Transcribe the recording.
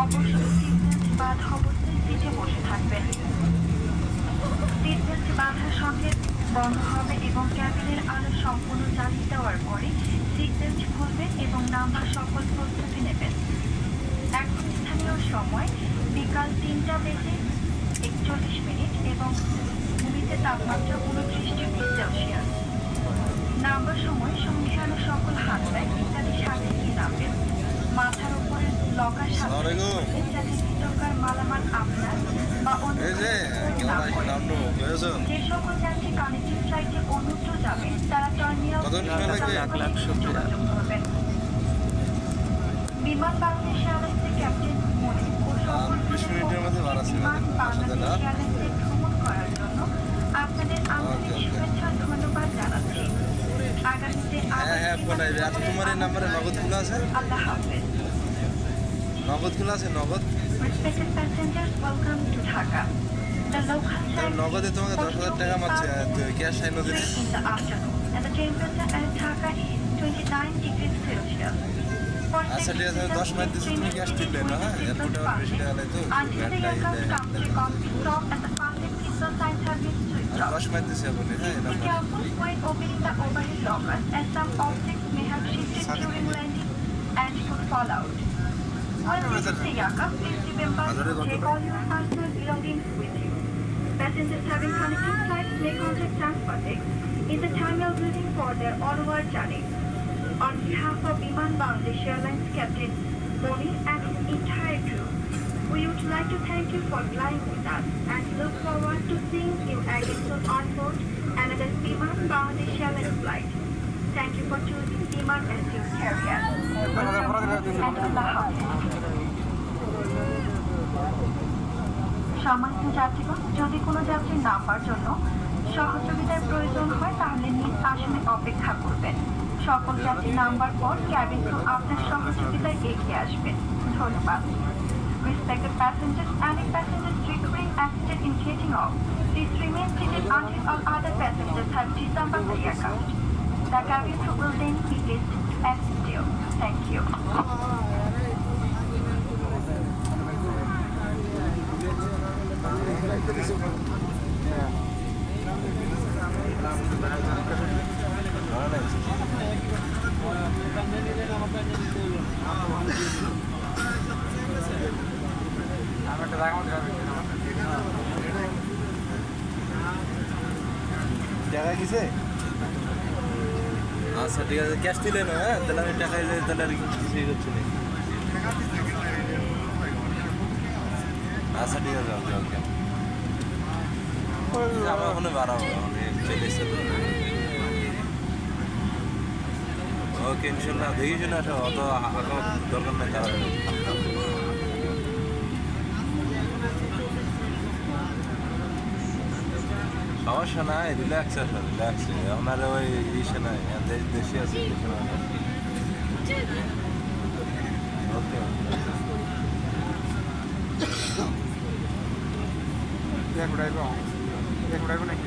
অবশ্যই seat belt বাঁধা অবস্থায় সিটে বসে থাকবেন। সিট বেল্ট বাঁধার সঙ্গে বন্ধ হবে এবং ক্যাবিনের আলো সম্পূর্ণ জ্বালিয়ে দেওয়ার পরে সিট বেল্ট খুলবেন এবং নাম্বার সকল প্রস্তুতি নেবেন। এখন স্থানীয় সময় বিকাল 3:41 এবং ভূমিতে তাপমাত্রা 29°C। নাম্বার সময় সঙ্গে আনো সকল হাত ব্যাগ ইত্যাদি সাথে নিয়ে নামবেন। মাথার উপরে লকার সাথে যাতে ভিতরকার মালামাল আপনার বা অন্য না পড়ে। যে সকল যাত্রী কানেক্টিং ফ্লাইটে অন্যত্র যাবেন তারা টার্মিনাল যোগাযোগ করবেন। বিমান বাংলাদেশ এয়ারলাইন্সের ক্যাপ্টেন মনির ও সকল বিমান বাংলাদেশ এয়ারলাইন্সে ভ্রমণ করার জন্য আপনাদের আন্তরিক শুভেচ্ছা ধন্যবাদ জানাচ্ছি। আগামীতে তোমার এই নাম্বারে নগদগুলো আছে? আল্লাহ হাফেজ। নগদগুলো আছে? নগদ Respected passengers, welcome to Dhaka. The local time নগদে তোমাকে 10,000 টাকা মারছে ক্যাশ আইন দিলে in the afternoon, and the temperature at Dhaka is 29°C. আচ্ছা ঠিক আছে 10 মাইল দিচ্ছি তুমি ক্যাশ দিলে না হ্যাঁ এয়ারপোর্টে আর বেশি টাকা লাগে তো Until the aircraft comes to complete stop and the fasten signal signs have been switched off. 10 mile দিচ্ছি আপনি হ্যাঁ Be careful when opening the overhead lockers, as some objects may have shifted during landing and could fall out. When visiting the aircraft, please remember to take all your personal belongings with you. Passengers having connecting flights may contact Transportex in the terminal building for their onward journey. On behalf of Biman Bangladesh Airlines Captain Moni and his entire crew, we would like to thank you for flying with us and look forward to seeing you again soon on board another Biman Bangladesh Airlines flight. Thank you for choosing Biman as your carrier. And Allah Hafiz. সম্মানিত যাত্রীগণ, যদি কোনো যাত্রীর number জন্য সহযোগিতার প্রয়োজন হয় তাহলে নিজ আসনে অপেক্ষা করবেন। সকল যাত্রীর নাম্বার পর ক্যাবিন ক্রু আপনার সহযোগিতায় এগিয়ে আসবেন। ধন্যবাদ। Respected passengers, any passengers requiring assistance in getting off, please remain seated until all other passengers have disembarked the aircraft. The cabin crew will then be pleased to assist you. Thank you. টাকা কিসে আচ্ছা ঠিক আছে cash দিলে না হ্যাঁ তাহলে আমি টাকা দিলে তাহলে আর কিছুই হচ্ছে না আচ্ছা ঠিক আছে ওকে ওকে আমার ওখানে বাড়াবো চলে এসে ওকে ইনশাল্লাহ দেখি শুনে আসো অত দরকার নেই তারা সমস্যা নাই রিল্যাক্স আসো রিল্যাক্স আপনার ওই ইসে নাই দেশে আছে ওকে দেখো নাকি